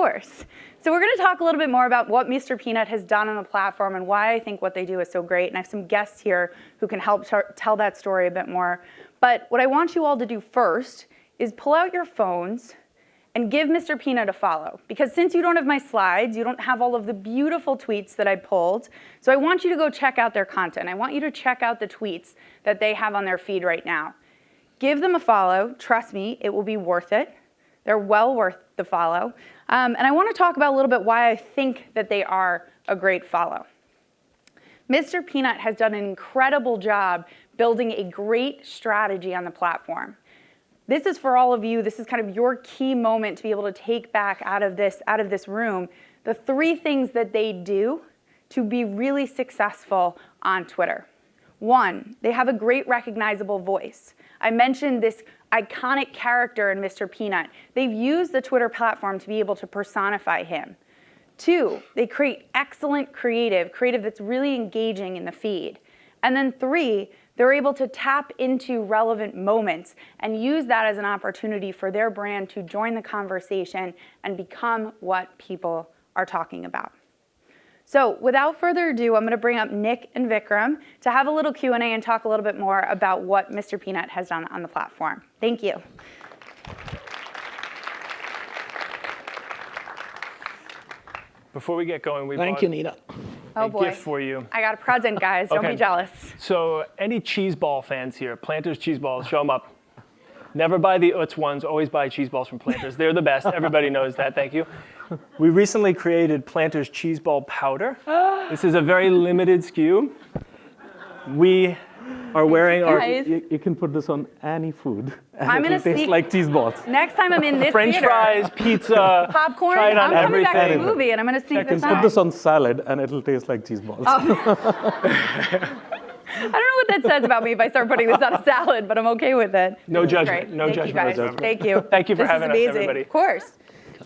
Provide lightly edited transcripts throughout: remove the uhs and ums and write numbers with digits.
course. So we're going to talk a little bit more about what Mr. Peanut has done on the platform and why I think what they do is so great. And I have some guests here who can help tell that story a bit more. But what I want you all to do first is pull out your phones and give Mr. Peanut a follow. Because since you don't have my slides, you don't have all of the beautiful tweets that I pulled. So I want you to go check out their content. I want you to check out the tweets that they have on their feed right now. Give them a follow. Trust me, it will be worth it. They're well worth the follow. And I want to talk about a little bit why I think that they are a great follow. Mr. Peanut has done an incredible job building a great strategy on the platform. This is for all of you. This is kind of your key moment to be able to take back out of this room the 3 things that they do to be really successful on Twitter. 1, they have a great recognizable voice. I mentioned this iconic character in Mr. Peanut. They've used the Twitter platform to be able to personify him. 2, they create excellent creative that's really engaging in the feed. And then 3, they're able to tap into relevant moments and use that as an opportunity for their brand to join the conversation and become what people are talking about. So without further ado, I'm going to bring up Nick and Vikram to have a little Q&A and talk a little bit more about what Mr. Peanut has done on the platform. Thank you. Before we get going, Thank you, Nita. Oh a boy. gift for you. I got a present, guys. Don't be jealous. So any cheese ball fans here, Planters cheese balls, show them up. Never buy the Utz ones, always buy cheese balls from Planters. They're the best. Everybody knows that. Thank you. We recently created Planters cheese ball powder. This is a very limited SKU. We are wearing our... You can put this on any food. I'm going to taste like cheese balls. Next time I'm in this French theater, fries, pizza, popcorn, try it on I'm coming back to the everything. movie and I'm going to sneak You can this put on. this on salad and it'll taste like cheese balls. I don't know what that says about me if I start putting this on a salad, but I'm okay with it. No judgment. Great. No Thank judgment. you guys. whatsoever. Thank you. Thank you for This having is us, amazing. everybody. Of course.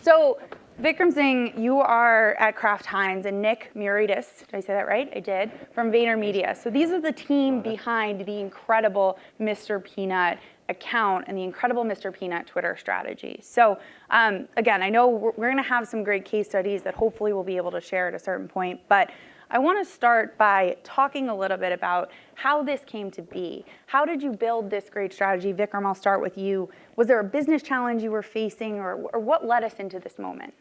So, Vikram Singh, you are at Kraft Heinz, and Nick Miaritis, did I say that right? I did, from VaynerMedia. So these are the team behind the incredible Mr. Peanut account and the incredible Mr. Peanut Twitter strategy. So again, I know we're going to have some great case studies that hopefully we'll be able to share at a certain point, but I want to start by talking a little bit about how this came to be. How did you build this great strategy? Vikram, I'll start with you. Was there a business challenge you were facing, or what led us into this moment?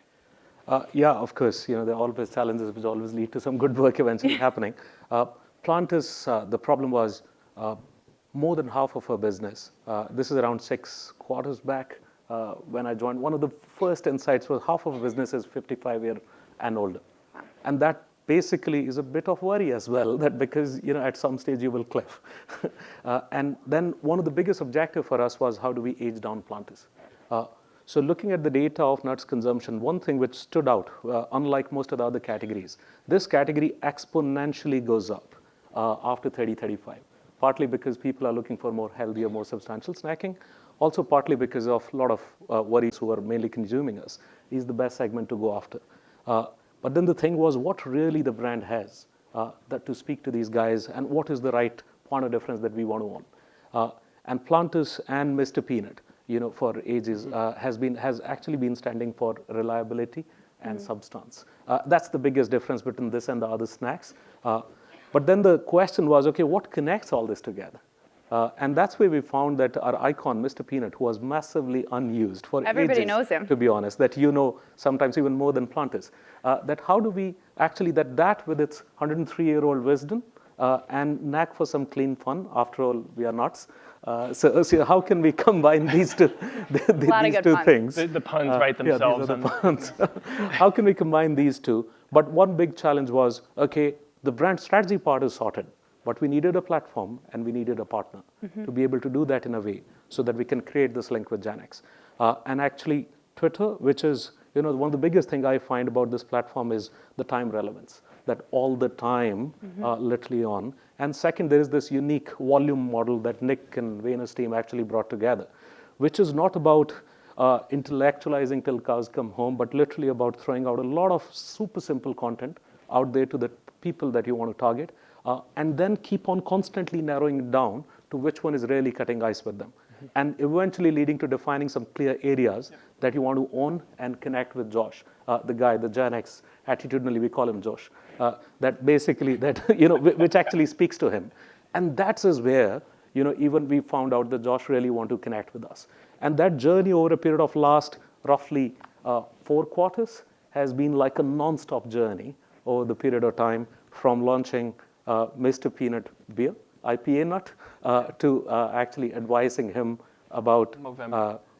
Yeah, of course. There are always challenges which always lead to some good work eventually happening. Planters, the problem was more than half of our business. This is around 6 quarters back when I joined. One of the first insights was half of our business is 55 and older. Wow. And that basically is a bit of worry as well, that because at some stage you will cliff. And then one of the biggest objectives for us was how do we age down planters? So looking at the data of nuts consumption, one thing which stood out, unlike most of the other categories, this category exponentially goes up after 30, 35. Partly because people are looking for more healthier, more substantial snacking. Also partly because of a lot of worries who are mainly consuming us. Is the best segment to go after. But then the thing was what really the brand has that to speak to these guys and what is the right point of difference that we want to own. And Planters and Mr. Peanut, for ages, has actually been standing for reliability and substance. That's the biggest difference between this and the other snacks. But then the question was, okay, what connects all this together? And that's where we found that our icon, Mr. Peanut, who was massively unused for Everybody ages, knows him. to be honest, that sometimes even more than Planters, that how do we actually, that with its 103-year-old wisdom and knack for some clean fun, after all, we are nuts. So how can we combine these two, things? The puns write themselves. Yeah, these are the puns. How can we combine these two? But one big challenge was, okay, the brand strategy part is sorted, but we needed a platform and we needed a partner to be able to do that in a way so that we can create this link with Janex. And actually, Twitter, which is one of the biggest thing I find about this platform is the time relevance, that all the time, literally on. And second, there is this unique volume model that Nick and Vayner's team actually brought together, which is not about intellectualizing till cows come home, but literally about throwing out a lot of super simple content out there to the people that you want to target, and then keep on constantly narrowing it down to which one is really cutting ice with them. and eventually leading to defining some clear areas that you want to own and connect with Josh, the guy, the Gen X, attitudinally we call him Josh, that basically, which actually speaks to him. And that's where, even we found out that Josh really want to connect with us. And that journey over a period of last roughly 4 quarters has been like a non-stop journey over the period of time, from launching Mr. Peanut beer, IPA nut, to actually advising him about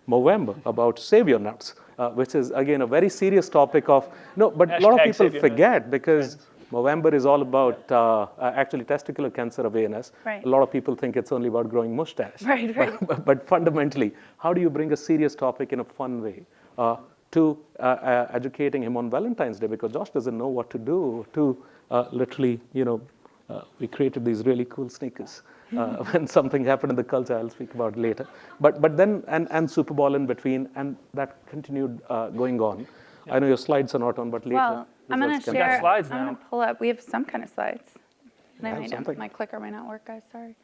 Movember, about Savior nuts, which is again a very serious topic of, but a lot of people forget because Movember is all about actually testicular cancer awareness. Right. A lot of people think it's only about growing mustache. Right. But fundamentally, how do you bring a serious topic in a fun way to educating him on Valentine's Day? Because Josh doesn't know what to do to literally, we created these really cool sneakers. When something happened in the culture, I'll speak about it later. But then, and Super Bowl in between, and that continued going on. Yeah. I know your slides are not on, but later. Well, I'm going to share. Slides I'm now. going to pull up. We have some kind of slides. My clicker might not work, guys. Sorry.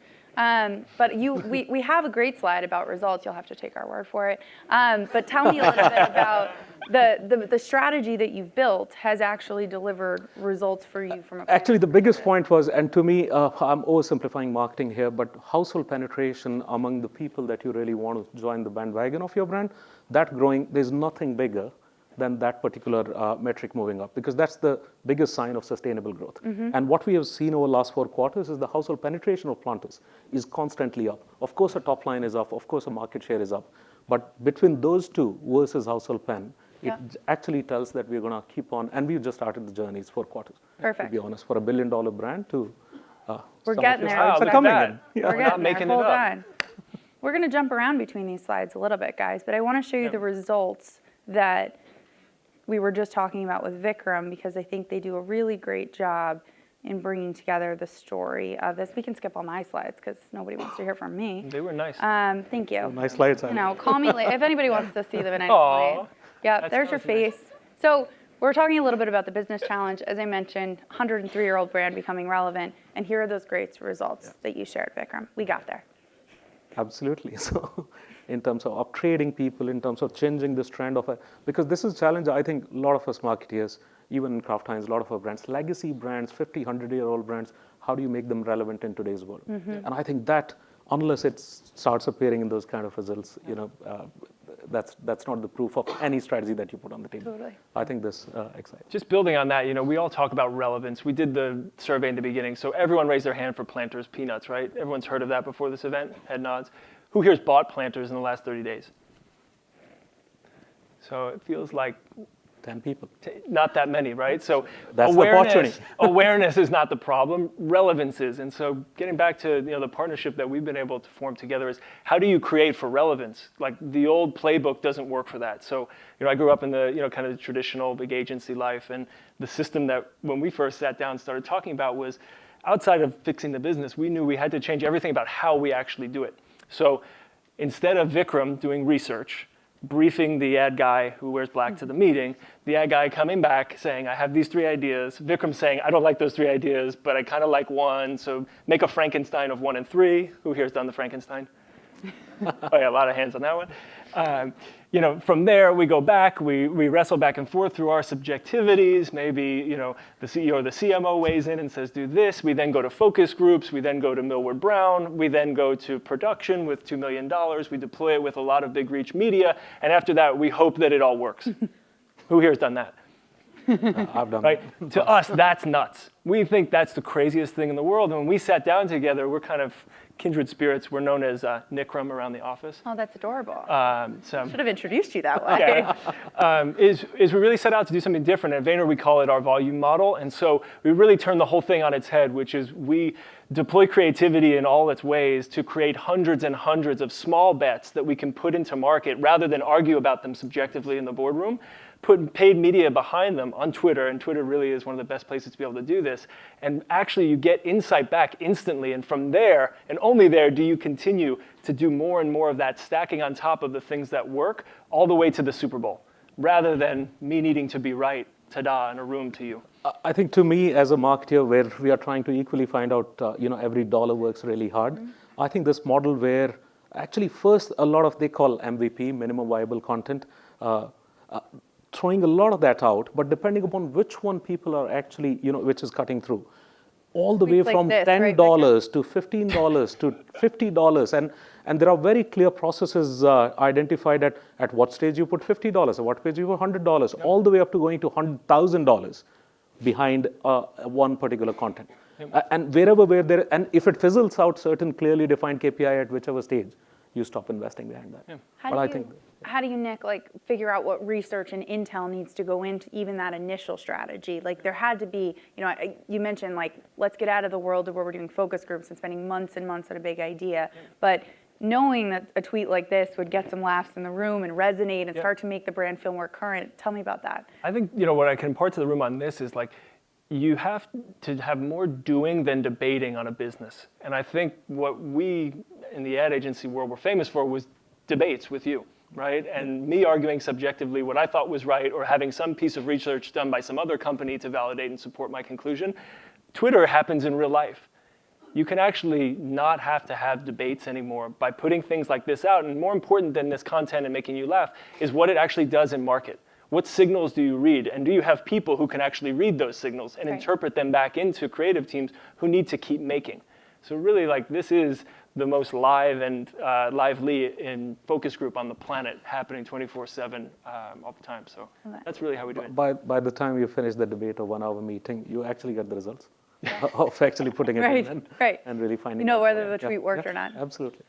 But we have a great slide about results. You'll have to take our word for it. But tell me a little bit about the strategy that you've built has actually delivered results for you from a Actually, the biggest point was, and to me, I'm oversimplifying marketing here, but household penetration among the people that you really want to join the bandwagon of your brand, that growing, there's nothing bigger than that particular metric moving up, because that's the biggest sign of sustainable growth. And what we have seen over the last 4 quarters is the household penetration of Planters is constantly up. Of course, our top line is up. Of course, our market share is up. But between those two versus household pen, it actually tells that we're going to keep on, and we've just started the journey. It's 4 quarters. Perfect. To be honest, for $1 billion brand to we're getting there. Wow, are coming in. We're getting there. Hold on. We're going to jump around between these slides a little bit, guys, but I want to show you the results that we were just talking about with Vikram, because I think they do a really great job in bringing together the story of this. We can skip all my slides because nobody wants to hear from me. They were nice. Thank you. Nice slides. Call me later if anybody wants to see them at any Aw, point. Yeah, there's your face. Nice. So we're talking a little bit about the business challenge. As I mentioned, 103-year-old brand becoming relevant, and here are those great results that you shared, Vikram. We got there. Absolutely. So in terms of up-trading people, in terms of changing this trend of because this is a challenge, I think a lot of us marketeers, even in Kraft Heinz, a lot of our brands, legacy brands, 50, 100-year-old brands, how do you make them relevant in today's world? And I think that unless it starts appearing in those kind of results, that's not the proof of any strategy that you put on the table. Totally. I think this exciting. Just building on that, we all talk about relevance. We did the survey in the beginning, so everyone raised their hand for Planters peanuts, right? Everyone's heard of that before this event? Head nods. Who here's bought Planters in the last 30 days? So it feels like 10 people. Not that many, right? So that's the opportunity. Awareness is not the problem. Relevance is. And so getting back to the partnership that we've been able to form together is how do you create for relevance? Like the old playbook doesn't work for that. So I grew up in the kind of the traditional big agency life, and the system that when we first sat down and started talking about was outside of fixing the business, we knew we had to change everything about how we actually do it. So instead of Vikram doing research, briefing the ad guy who wears black to the meeting, the ad guy coming back saying, I have these 3 ideas. Vikram saying, I don't like those 3 ideas, but I kind of like one. So make a Frankenstein of 1 and 3. Who here's done the Frankenstein? Oh yeah, a lot of hands on that one. From there we go back, we wrestle back and forth through our subjectivities. Maybe the CEO or the CMO weighs in and says do this. We then go to focus groups. We then go to Millward Brown. We then go to production with $2 million. We deploy it with a lot of big reach media, and after that we hope that it all works. Who here has done that? I've done right? that. To us, that's nuts. We think that's the craziest thing in the world. And when we sat down together, we're kind of kindred spirits. We're known as Nikram around the office. Oh, that's adorable. So should have introduced you that way. Is we really set out to do something different. At Vayner, we call it our volume model. And so we really turn the whole thing on its head, which is we deploy creativity in all its ways to create hundreds and hundreds of small bets that we can put into market rather than argue about them subjectively in the boardroom. Put paid media behind them on Twitter, and Twitter really is one of the best places to be able to do this. And actually, you get insight back instantly, and from there, and only there, do you continue to do more and more of that stacking on top of the ththings that work all the way to the Super Bowl, rather than me needing to be right, ta-da, in a room to you. I think to me, as a marketer, where we are trying to equally find out, every dollar works really hard, I think this model where actually first a lot of they call MVP, minimum viable content, throwing a lot of that out, but depending upon which one people are actually, which is cutting through. All the way Tweets like from this, right, $10 to $15 to $50, and there are very clear processes identified at what stage you put $50, at what stage you put $100, all the way up to going to $100,000 behind one particular content. And and if it fizzles out certain clearly defined KPI at whichever stage, you stop investing behind that. How do you, Nick, like figure out what research and intel needs to go into even that initial strategy? Like there had to be, you mentioned like, let's get out of the world of where we're doing focus groups and spending months and months on a big idea. But knowing that a tweet like this would get some laughs in the room and resonate and start to make the brand feel more current. Tell me about that. I think, what I can impart to the room on this is like, you have to have more doing than debating on a business. And I think what we in the ad agency world were famous for was debates with you, right? And me arguing subjectively what I thought was right, or having some piece of research done by some other company to validate and support my conclusion. Twitter happens in real life. You can actually not have to have debates anymore by putting things like this out. And more important than this content and making you laugh is what it actually does in market. What signals do you read? And do you have people who can actually read those signals and interpret them back into creative teams who need to keep making? So really, like, this is the most live and lively in focus group on the planet, happening 24/7 all the time. So that's really how we do it. By the time you finish the debate or 1 hour meeting, you actually get the results of actually putting it in and really finding out whether the tweet worked or not. Absolutely.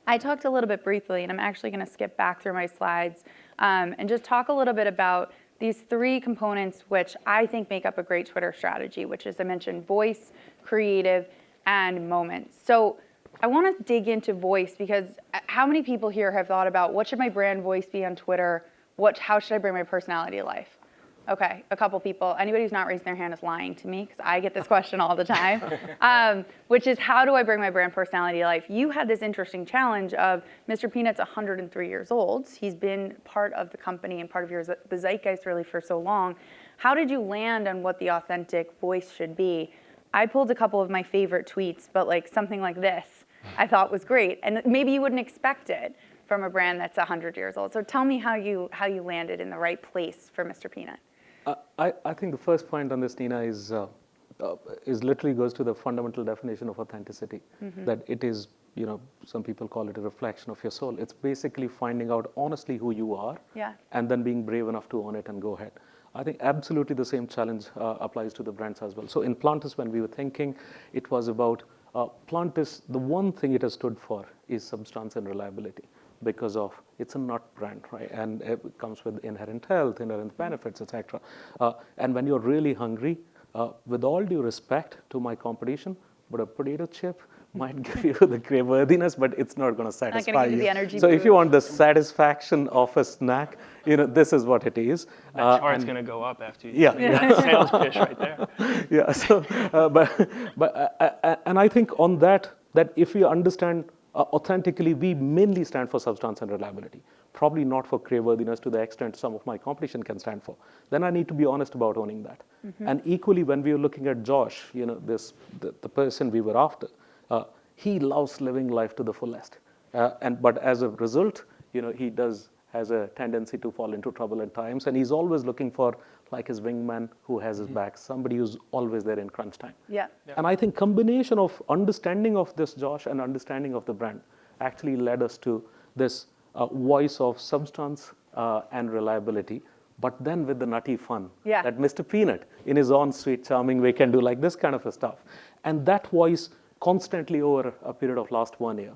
I talked a little bit briefly, and I'm actually going to skip back through my slides and just talk a little bit about these 3 components which I think make up a great Twitter strategy, which is, I mentioned, voice, creative, and moments. So I want to dig into voice, because how many people here have thought about what should my brand voice be on Twitter? How should I bring my personality to life? Okay, a couple people. Anybody who's not raising their hand is lying to me, because I get this question all the time, which is, how do I bring my brand personality to life? You had this interesting challenge of Mr. Peanut's 103 years old. He's been part of the company and part of the zeitgeist really for so long. How did you land on what the authentic voice should be? I pulled a couple of my favorite tweets, but like something like this I thought was great. And maybe you wouldn't expect it from a brand that's 100 years old. So tell me how you landed in the right place for Mr. Peanut. I think the first point on this, Nina, is literally goes to the fundamental definition of authenticity. That it is, some people call it a reflection of your soul. It's basically finding out honestly who you are, and then being brave enough to own it and go ahead. I think absolutely the same challenge applies to the brands as well. So in Plantis, when we were thinking, it was about Plantis, the one thing it has stood for is substance and reliability, because of it's a nut brand, right? And it comes with inherent health, inherent benefits, etc. And when you're really hungry, with all due respect to my competition, but a potato chip might give you the craveworthiness, but it's not going to satisfy not gonna give you. you the energy So if you boost. want the satisfaction of a snack, this is what it is. That chart's going to go up after you. Yeah. That sales pitch right there. Yeah. So, and I think on that if we understand authentically, we mainly stand for substance and reliability. Probably not for craveworthiness to the extent some of my competition can stand for. Then I need to be honest about owning that. And equally, when we were looking at Josh, the person we were after, he loves living life to the fullest. But as a result, he has a tendency to fall into trouble at times, and he's always looking for like his wingman who has his back, somebody who's always there in crunch time. Yeah. And I think combination of understanding of this Josh and understanding of the brand actually led us to this voice of substance and reliability, but then with the nutty fun that Mr. Peanut in his own sweet charming way can do, like this kind of a stuff. And that voice constantly over a period of last 1 year.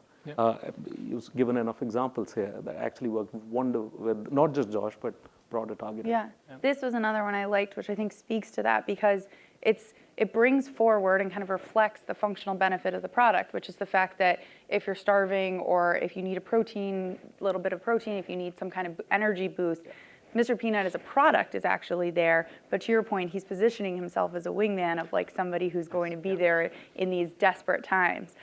You've given enough examples here that actually worked wonder with not just Josh, but broader targeting. Yeah. This was another one I liked, which I think speaks to that, because it brings forward and kind of reflects the functional benefit of the product, which is the fact that if you're starving, or if you need a little bit of protein, if you need some kind of energy boost, Mr. Peanut as a product is actually there, but to your point, he's positioning himself as a wingman of like somebody who's going to be there in these desperate times,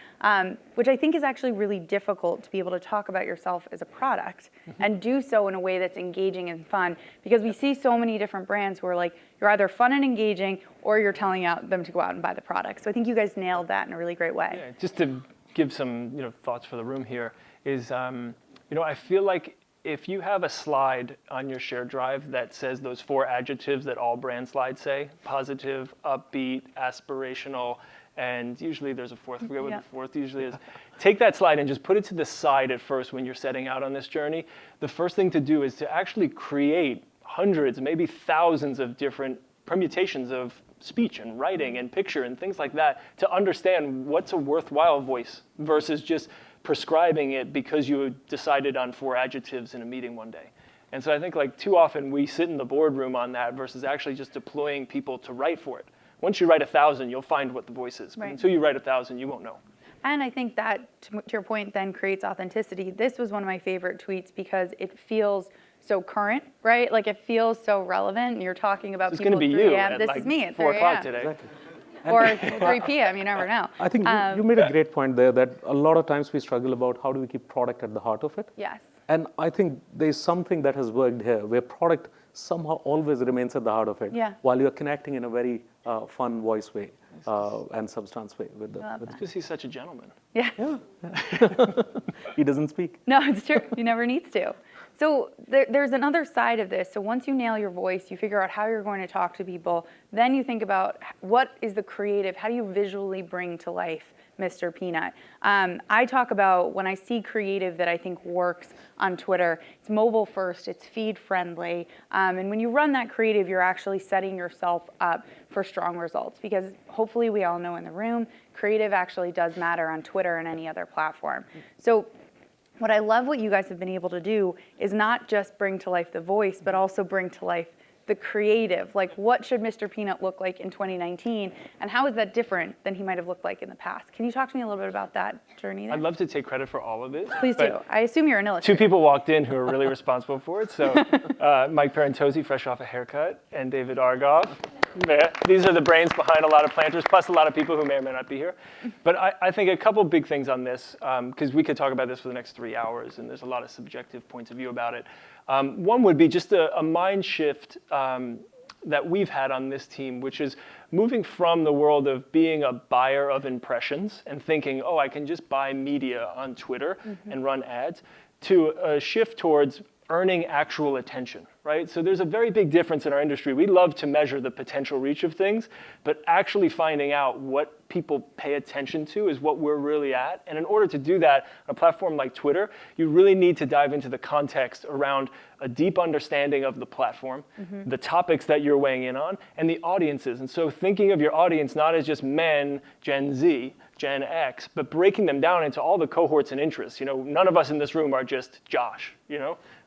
which I think is actually really difficult to be able to talk about yourself as a product and do so in a way that's engaging and fun, because we see so many different brands who are like, you're either fun and engaging, or you're telling them to go out and buy the product. So I think you guys nailed that in a really great way. Yeah, just to give some thoughts for the room here, is, I feel like if you have a slide on your shared drive that says those 4 adjectives that all brand slides say, positive, upbeat, aspirational, and usually there's a 4th, I forget what the 4th usually is. Take that slide and just put it to the side at first when you're setting out on this journey. The first thing to do is to actually create hundreds, maybe thousands of different permutations of speech and writing and picture and things like that to understand what's a worthwhile voice versus just prescribing it because you decided on 4 adjectives in a meeting one day. And so I think like too often we sit in the boardroom on that versus actually just deploying people to write for it. Once you write 1,000, you'll find what the voice is. But until you write 1,000, you won't know. And I think that, to your point, then creates authenticity. This was one of my favorite tweets because it feels so current, right? Like it feels so relevant. You're talking about It's people going to be at 3 you a.m. at This like is me at 4 3 o'clock a.m. today. Exactly. Or 3 p.m. You never know. I think you made a great point there that a lot of times we struggle about how do we keep product at the heart of it. Yes. And I think there's something that has worked here where product somehow always remains at the heart of it while you're connecting in a very fun voice way and substance way with the. Because he's such a gentleman. Yeah. He doesn't speak. No, it's true. He never needs to. So there's another side of this. So once you nail your voice, you figure out how you're going to talk to people. Then you think about what is the creative, how do you visually bring to life Mr. Peanut? I talk about when I see creative that I think works on Twitter, it's mobile first, it's feed friendly. And when you run that creative, you're actually setting yourself up for strong results because hopefully we all know in the room, creative actually does matter on Twitter and any other platform. So what I love what you guys have been able to do is not just bring to life the voice, but also bring to life the creative. Like what should Mr. Peanut look like in 2019 and how is that different than he might have looked like in the past? Can you talk to me a little bit about that journey there? I'd love to take credit for all of it. Please do. I assume you're an illustrator. 2 people walked in who are really responsible for it. So Mike Parentozzi, fresh off a haircut, and David Argoff. Yeah, these are the brains behind a lot of planters, plus a lot of people who may or may not be here. But I think a couple big things on this, because we could talk about this for the next 3 hours, and there's a lot of subjective points of view about it. One would be just a mind shift that we've had on this team, which is moving from the world of being a buyer of impressions and thinking, oh, I can just buy media on Twitter and run ads, to a shift towards earning actual attention, right? So there's a very big difference in our industry. We love to measure the potential reach of things, but actually finding out what people pay attention to is what we're really at. And in order to do that on a platform like Twitter, you really need to dive into the context around a deep understanding of the platform, the topics that you're weighing in on, and the audiences. And so thinking of your audience not as just men, Gen Z, Gen X, but breaking them down into all the cohorts and interests. None of us in this room are just Josh,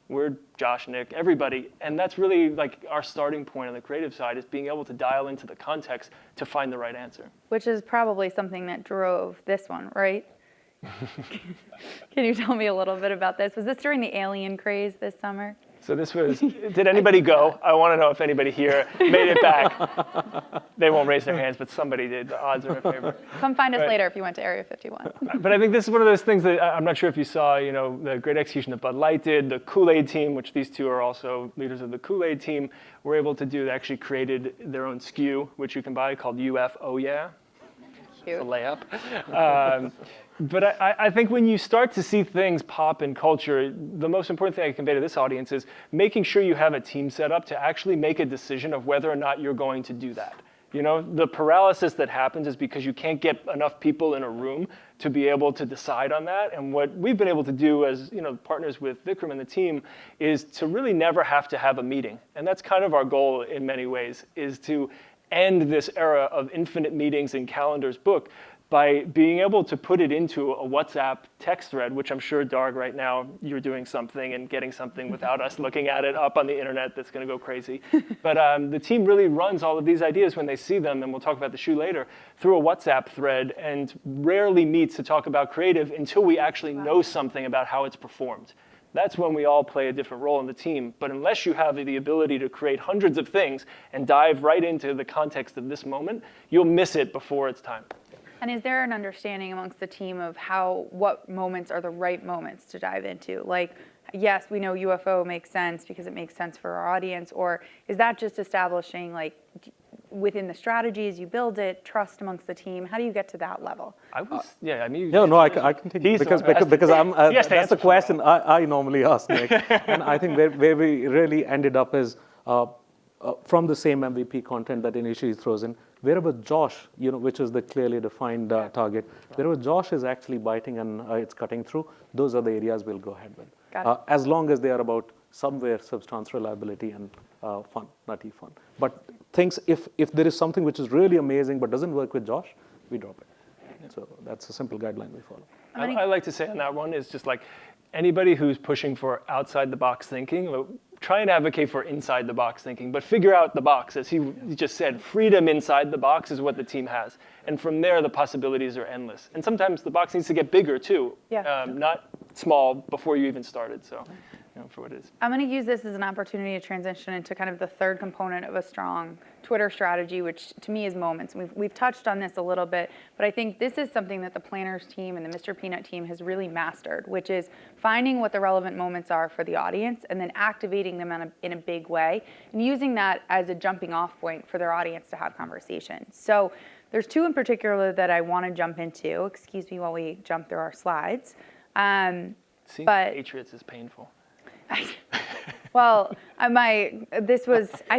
We're Josh, Nick, everybody. And that's really like our starting point on the creative side is being able to dial into the context to find the right answer. Which is probably something that drove this one, right? Can you tell me a little bit about this? Was this during the alien craze this summer? So this was, did anybody go? I want to know if anybody here made it back. They won't raise their hands, but somebody did. The odds are in favor. Come find us later if you went to Area 51. But I think this is one of those things that I'm not sure if you saw, the great execution that Bud Light did, the Kool-Aid team, which these two are also leaders of the Kool-Aid team, were able to do. They actually created their own SKU, which you can buy called UF Oh Yeah. Cute. It's a layup. But I think when you start to see things pop in culture, the most important thing I can convey to this audience is making sure you have a team set up to actually make a decision of whether or not you're going to do that. The paralysis that happens is because you can't get enough people in a room to be able to decide on that. And what we've been able to do as partners with Vikram and the team is to really never have to have a meeting. And that's kind of our goal in many ways, is to end this era of infinite meetings and calendars booked by being able to put it into a WhatsApp text thread, which I'm sure, Darg, right now, you're doing something and getting something without us looking at it up on the internet that's going to go crazy. But the team really runs all of these ideas when they see them, and we'll talk about the shoe later, through a WhatsApp thread and rarely meets to talk about creative until we actually know something about how it's performed. That's when we all play a different role in the team. But unless you have the ability to create hundreds of things and dive right into the context of this moment, you'll miss it before it's time. And is there an understanding amongst the team of what moments are the right moments to dive into? Like, yes, we know UFO makes sense because it makes sense for our audience, or is that just establishing, like, within the strategy as you build it, trust amongst the team? How do you get to that level? I mean. No, I can take it because I'm, that's the question I normally ask, Nick. And I think where we really ended up is from the same MVP content that initially throws in, wherever Josh, which is the clearly defined target, wherever Josh is actually biting and it's cutting through, those are the areas we'll go ahead with. As long as they are about somewhere substance, reliability, and fun, nutty fun. But if there is something which is really amazing but doesn't work with Josh, we drop it. So that's a simple guideline we follow. I like to say on that one is just like anybody who's pushing for outside the box thinking, try and advocate for inside the box thinking, but figure out the box. As he just said, freedom inside the box is what the team has. And from there, the possibilities are endless. And sometimes the box needs to get bigger too, not small before you even started. So. For what it is. I'm going to use this as an opportunity to transition into kind of the third component of a strong Twitter strategy, which to me is moments. We've touched on this a little bit, but I think this is something that the planners team and the Mr. Peanut team has really mastered, which is finding what the relevant moments are for the audience and then activating them in a big way and using that as a jumping off point for their audience to have conversations. So there's two in particular that I want to jump into. Excuse me while we jump through our slides. Seeing the Patriots is painful. Well, I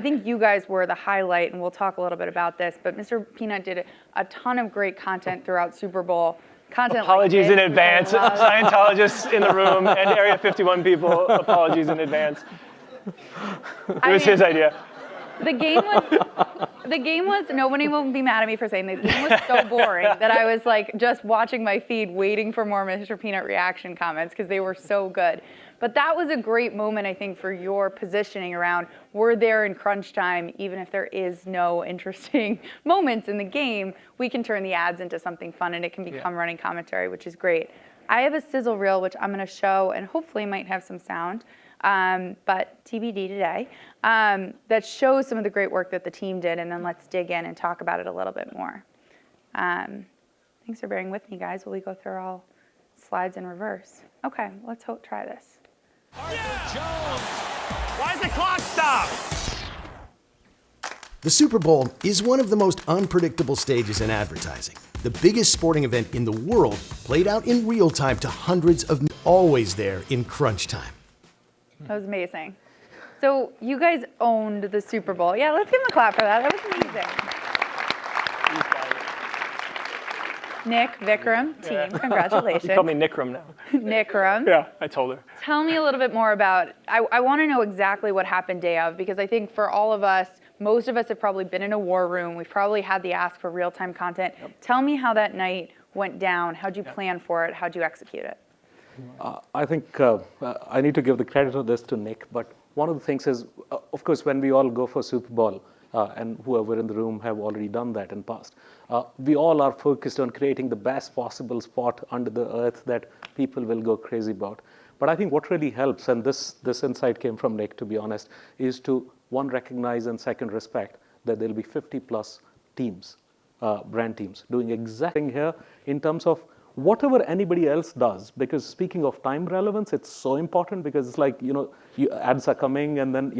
think you guys were the highlight, and we'll talk a little bit about this, but Mr. Peanut did a ton of great content throughout Super Bowl. Apologies in advance, Scientologists in the room and Area 51 people, apologies in advance. It was his idea. The game was, nobody will be mad at me for saying the game was so boring that I was like just watching my feed waiting for more Mr. Peanut reaction comments because they were so good. But that was a great moment, I think, for your positioning around we're there in crunch time, even if there is no interesting moments in the game, we can turn the ads into something fun and it can become running commentary, which is great. I have a sizzle reel, which I'm going to show and hopefully might have some sound, but TBD today, that shows some of the great work that the team did, and then let's dig in and talk about it a little bit more. Thanks for bearing with me, guys, while we go through all slides in reverse. Okay, let's try this. Arthur Jones. Why is the clock stop? The Super Bowl is one of the most unpredictable stages in advertising. The biggest sporting event in the world played out in real time to hundreds of always there in crunch time. That was amazing. So you guys owned the Super Bowl. Yeah, let's give them a clap for that. That was amazing. Nick, Vikram, team, congratulations. You call me Nikram now. Nikram. Yeah, I told her. Tell me a little bit more about, I want to know exactly what happened day of, because I think for all of us, most of us have probably been in a war room. We've probably had the ask for real-time content. Yep. Tell me how that night went down. How'd you plan for it? How'd you execute it? I think I need to give the credit of this to Nick, but one of the things is, of course, when we all go for Super Bowl, and whoever in the room have already done that in past, we all are focused on creating the best possible spot under the earth that people will go crazy about. But I think what really helps, and this insight came from Nick, to be honest, is to, one, recognize and second, respect that there'll be 50 plus teams, brand teams, doing exactly here in terms of whatever anybody else does, because speaking of time relevance, it's so important because it's like, ads are coming and then,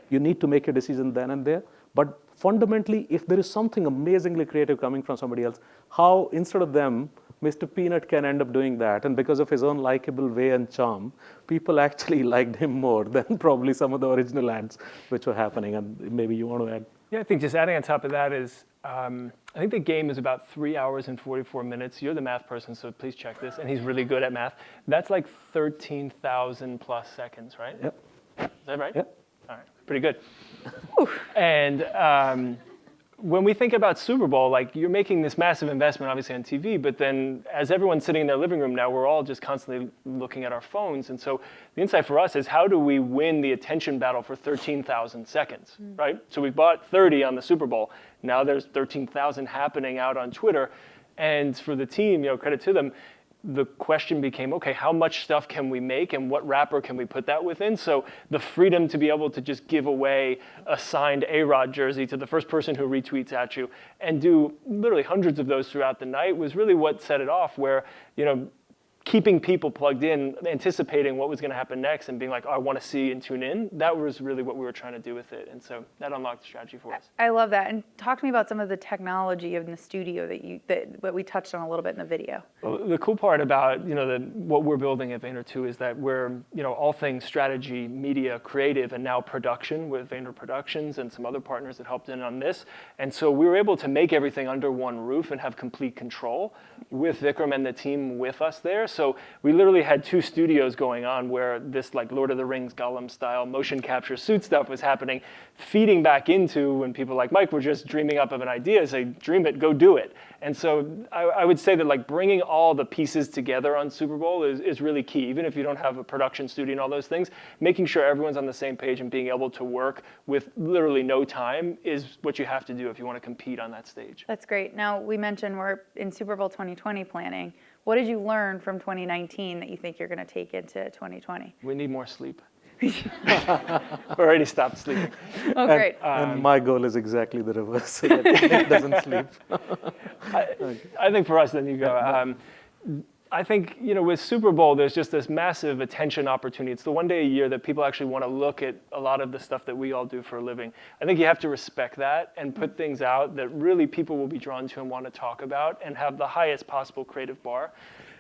you need to make your decision then and there. But fundamentally, if there is something amazingly creative coming from somebody else, how instead of them, Mr. Peanut can end up doing that. And because of his own likable way and charm, people actually liked him more than probably some of the original ads which were happening. And maybe you want to add? Yeah, I think just adding on top of that is, I think the game is about 3 hours and 44 minutes. You're the math person, so please check this. And he's really good at math. That's like 13,000 plus seconds, right? Yep. Is that right? Yep. All right, pretty good. And when we think about Super Bowl, like you're making this massive investment, obviously on TV, but then as everyone's sitting in their living room now, we're all just constantly looking at our phones. And so the insight for us is how do we win the attention battle for 13,000 seconds, right? So we bought 30 on the Super Bowl. Now there's 13,000 happening out on Twitter. And for the team, credit to them, the question became, okay, how much stuff can we make and what wrapper can we put that within? So the freedom to be able to just give away a signed A-Rod jersey to the first person who retweets at you and do literally hundreds of those throughout the night was really what set it off, where, keeping people plugged in, anticipating what was going to happen next, and being like, oh, I want to see and tune in. That was really what we were trying to do with it, and so that unlocked the strategy for us. I love that. And talk to me about some of the technology in the studio that we touched on a little bit in the video. Well, the cool part about what we're building at Vayner2 is that we're all things strategy, media, creative, and now production with Vayner Productions and some other partners that helped in on this. And so we were able to make everything under one roof and have complete control with Vikram and the team with us there. So we literally had 2 studios going on where this like Lord of the Rings Gollum style motion capture suit stuff was happening, feeding back into when people like Mike were just dreaming up of an idea, say, dream it, go do it. And so I would say that like bringing all the pieces together on Super Bowl is really key. Even if you don't have a production studio and all those things, making sure everyone's on the same page and being able to work with literally no time is what you have to do if you want to compete on that stage. That's great. Now, we mentioned we're in Super Bowl 2020 planning. What did you learn from 2019 that you think you're going to take into 2020? We need more sleep. Already stopped sleeping. Oh, great. And my goal is exactly the reverse, so that Nick doesn't sleep. I think for us, then you go. I think, with Super Bowl, there's just this massive attention opportunity. It's the one day a year that people actually want to look at a lot of the stuff that we all do for a living. I think you have to respect that and put things out that really people will be drawn to and want to talk about and have the highest possible creative bar.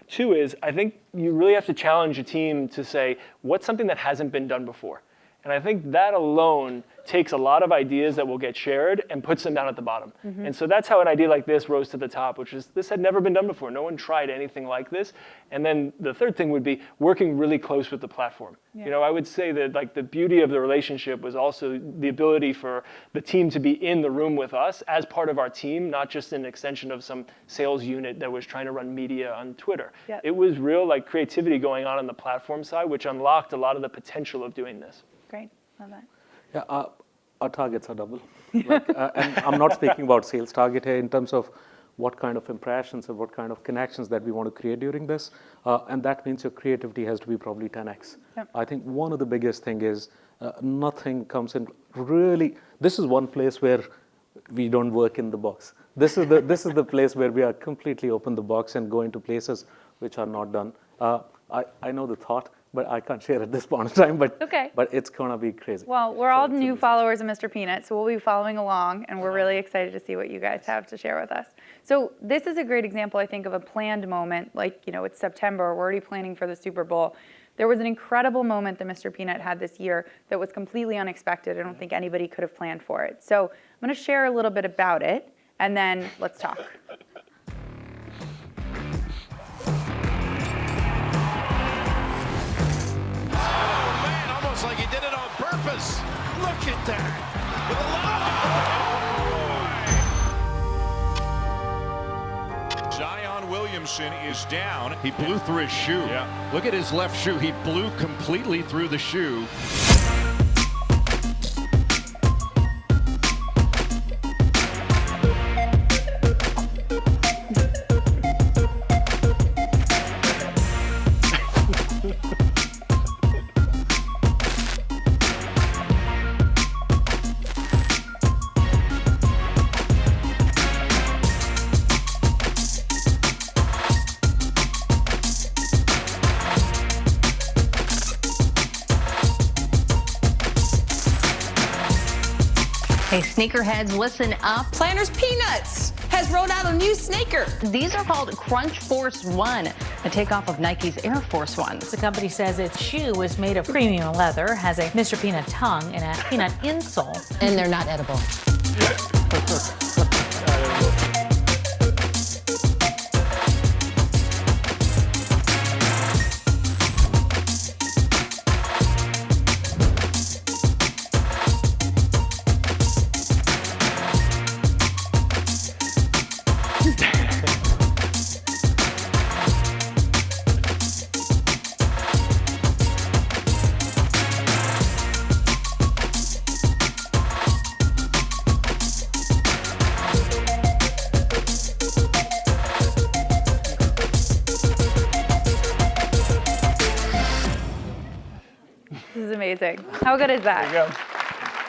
2 is, I think you really have to challenge a team to say, what's something that hasn't been done before? And I think that alone takes a lot of ideas that will get shared and puts them down at the bottom. Mm-hmm. And so that's how an idea like this rose to the top, which is this had never been done before. No one tried anything like this. And then the third thing would be working really close with the platform. Yeah. I would say that like the beauty of the relationship was also the ability for the team to be in the room with us as part of our team, not just an extension of some sales unit that was trying to run media on Twitter. Yeah. It was real like creativity going on the platform side, which unlocked a lot of the potential of doing this. Great, love that. Yeah, our targets are double. And I'm not speaking about sales target here in terms of what kind of impressions and what kind of connections that we want to create during this. And that means your creativity has to be probably 10x. Yep. I think one of the biggest thing is nothing comes in really. This is one place where we don't work in the box. This is the place where we are completely open the box and go into places which are not done. I know the thought, but I can't share at this point in time, but it's going to be crazy. Well, we're all new followers of Mr. Peanut, so we'll be following along, and we're really excited to see what you guys have to share with us. So this is a great example, I think, of a planned moment. Like, it's September, we're already planning for the Super Bowl. There was an incredible moment that Mr. Peanut had this year that was completely unexpected. I don't think anybody could have planned for it. So I'm going to share a little bit about it, and then let's talk. Like he did it on purpose. Look at that. With the Zion Williamson is down. He blew through his shoe. Yeah. Look at his left shoe. He blew completely through the shoe. Hey, sneakerheads, listen up. Planters Peanuts has rolled out a new sneaker. These are called Crunch Force One, a takeoff of Nike's Air Force Ones. The company says its shoe is made of premium leather, has a Mr. Peanut tongue and a peanut insole. And they're not edible. This is amazing. How good is that? There you go.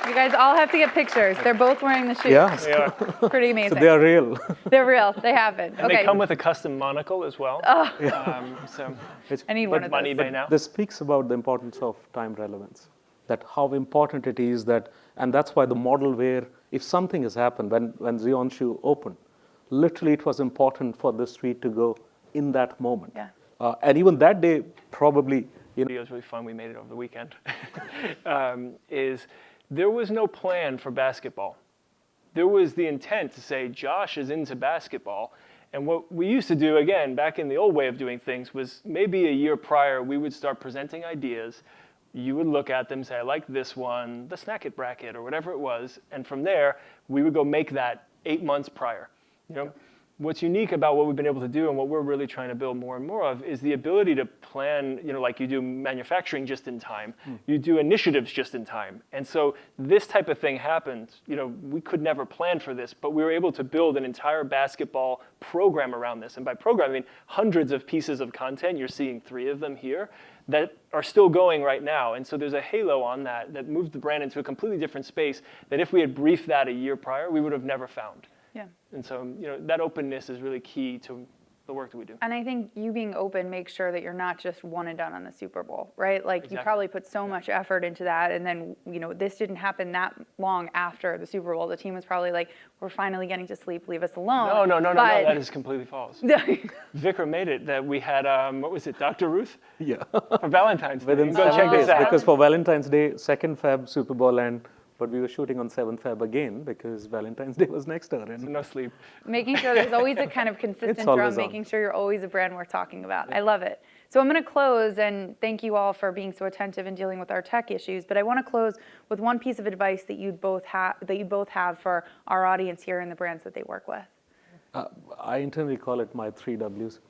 You guys all have to get pictures. They're both wearing the shoes. Yeah, They are. Pretty amazing. so they are real. They're real. They happen. And Okay. they come with a custom monocle as well. So I need one of money those. by now. This speaks about the importance of time relevance, that how important it is that, and that's why the model where if something has happened, when Xeon shoe opened, literally it was important for the street to go in that moment. Yeah. And even that day, probably, Video was really fun. We made it over the weekend. Is there was no plan for basketball. There was the intent to say Josh is into basketball. And what we used to do, again, back in the old way of doing things, was maybe a year prior, we would start presenting ideas. You would look at them, say, I like this one, the snack it bracket, or whatever it was. And from there, we would go make that 8 months prior. You know, what's unique about what we've been able to do and what we're really trying to build more and more of is the ability to plan, you know, like you do manufacturing just in time, you do initiatives just in time. And so this type of thing happened. You know, we could never plan for this, but we were able to build an entire basketball program around this. And by program, I mean hundreds of pieces of content. You're seeing 3 of them here that are still going right now. And so there's a halo on that that moved the brand into a completely different space that if we had briefed that a year prior, we would have never found. Yeah. And so, you know, that openness is really key to the work that we do. And I think you being open makes sure that you're not just one and done on the Super Bowl, right? Like Exactly. you probably put so much effort into that, and then, you know, this didn't happen that long after the Super Bowl. The team was probably like, we're finally getting to sleep, leave us alone. No, But- that is completely false. Vikram made it that we had, what was it, Dr. Ruth? yeah, For Valentine's Day. within You can go 7 check days, this out. because for Valentine's Day, 2nd Feb Super Bowl, but we were shooting on 7th Feb again because Valentine's Day was next year. And No sleep. Making sure there's always a kind of consistent It's always drum, on. making sure you're always a brand worth talking about. I love it. So I'm going to close, and thank you all for being so attentive and dealing with our tech issues. But I want to close with one piece of advice that you both have for our audience here and the brands that they work with. I internally call it my 3 Ws,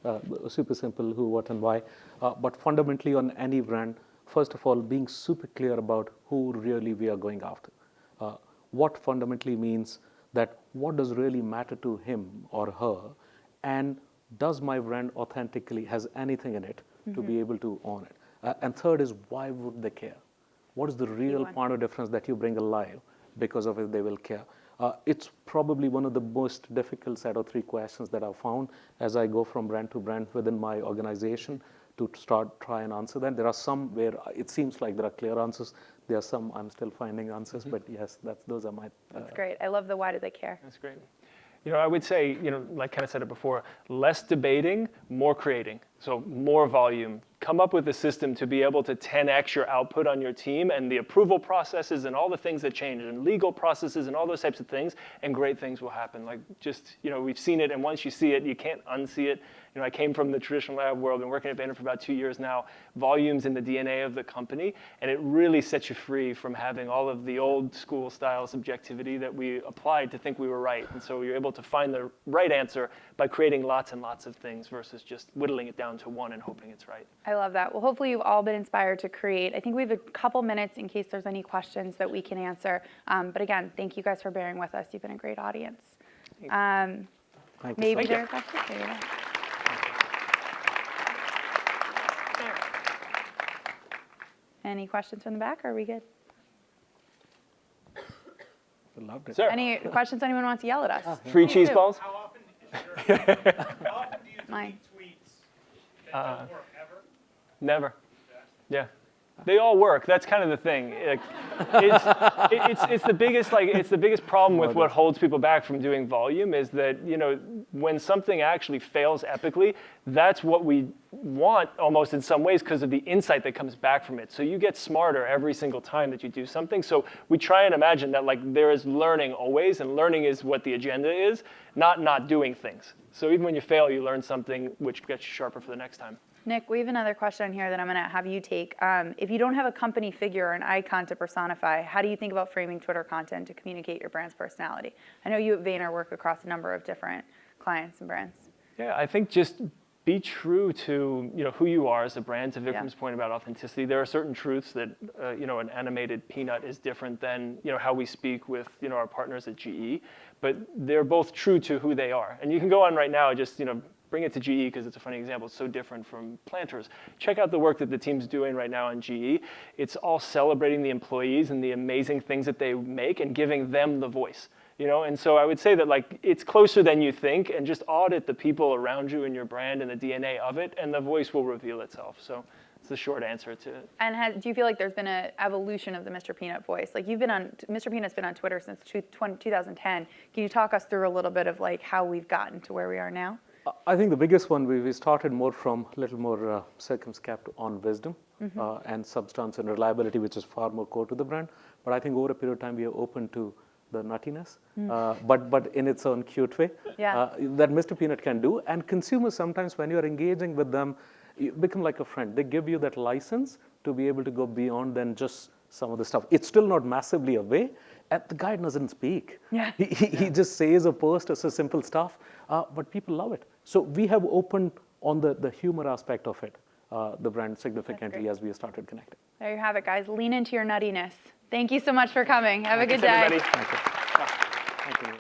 super simple, who, what, and why. But fundamentally on any brand, first of all, being super clear about who really we are going after. What fundamentally means that what does really matter to him or her, and does my brand authentically has anything in it to be able to own it. And third is, why would they care? What is the real point of difference that you bring alive because of it they will care? It's probably one of the most difficult set of 3 questions that I've found as I go from brand to brand within my organization to try and answer that. There are some where it seems like there are clear answers. There are some I'm still finding answers, but yes, those are my. That's great. I love the why do they care. That's great. You know, I would say, you know, like kind of said it before, less debating, more creating. So more volume. Come up with a system to be able to 10x your output on your team and the approval processes and all the things that change and legal processes and all those types of things, and great things will happen. Like just, you know, we've seen it, and once you see it, you can't unsee it. You know, I came from the traditional lab world, been working at Banner for about 2 years now. Volume's in the DNA of the company, and it really sets you free from having all of the old school style subjectivity that we applied to think we were right. And so you're able to find the right answer by creating lots and lots of things versus just whittling it down to one and hoping it's right. I love that. Well, hopefully you've all been inspired to create. I think we have a couple minutes in case there's any questions that we can answer. But again, thank you guys for bearing with us. You've been a great audience. Maybe there's actually, there you go. Any questions from the back, or are we good? I loved it. Sir, Any questions anyone wants to yell at us? free cheese balls? How often do you Mine. delete tweets that don't work ever? Never. Yeah. They all work. That's kind of the thing. It's the biggest problem with what holds people back from doing volume is that, you know, when something actually fails epically, that's what we want almost in some ways because of the insight that comes back from it. So you get smarter every single time that you do something. So we try and imagine that like there is learning always, and learning is what the agenda is, not doing things. So even when you fail, you learn something which gets you sharper for the next time. Nick, we have another question here that I'm going to have you take. If you don't have a company figure or an icon to personify, how do you think about framing Twitter content to communicate your brand's personality? I know you at Vayner work across a number of different clients and brands. Yeah, I think just be true to, you know, who you are as a brand. To Vikram's point about authenticity, there are certain truths that you know, an animated peanut is different than, you know, how we speak with, you know, our partners at GE, but they're both true to who they are. And you can go on right now, just, you know, bring it to GE because it's a funny example. It's so different from Planters. Check out the work that the team's doing right now on GE. It's all celebrating the employees and the amazing things that they make and giving them the voice. And so I would say that like it's closer than you think, and just audit the people around you and your brand and the DNA of it, and the voice will reveal itself. So it's the short answer to it. And do you feel like there's been an evolution of the Mr. Peanut voice? Like Mr. Peanut's been on Twitter since 2010. Can you talk us through a little bit of like how we've gotten to where we are now? I think the biggest one, we started more from a little more circumscribed on wisdom and substance and reliability, which is far more core to the brand. But I think over a period of time, we are open to the nuttiness, but in its own cute way that Mr. Peanut can do. And consumers sometimes, when you're engaging with them, you become like a friend. They give you that license to be able to go beyond than just some of the stuff. It's still not massively away. And the guy doesn't speak. Yeah. He just says a post or so simple stuff, but people love it. So we have opened on the humor aspect of it, the brand significantly as we started connecting. There you have it, guys. Lean into your nuttiness. Thank you so much for coming. Have a good day. Everybody. Thank you.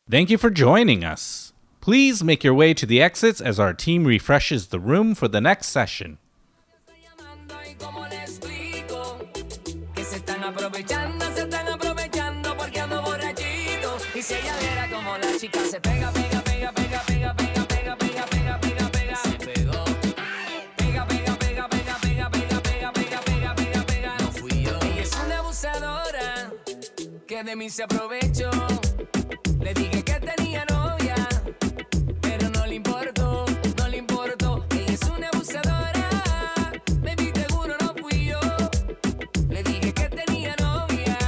Thank you for joining us. Please make your way to the exits as our team refreshes the room for the next session. De mí se aprovechó, le dije que tenía novia, pero no le importó, no le importó. Ella es una abusadora, baby, seguro no fui yo. Le dije que tenía novia,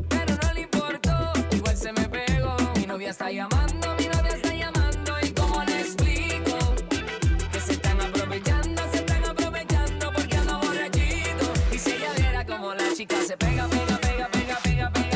pero no le importó. Igual se me pegó. Mi novia está llamando, y cómo le explico que se están aprovechando porque ando borrachito. Y si ella viera como la chica se pega, pega, pega, pega, pega, pega.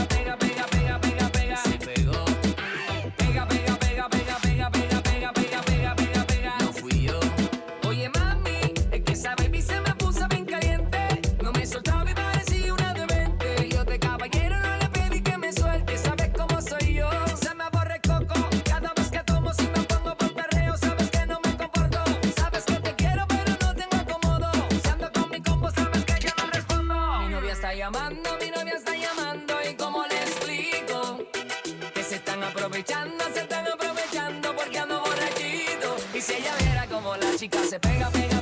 Mi novia está llamando y cómo le explico que se están aprovechando porque ando borrachito. Y si ella viera como la chica se pega, pega,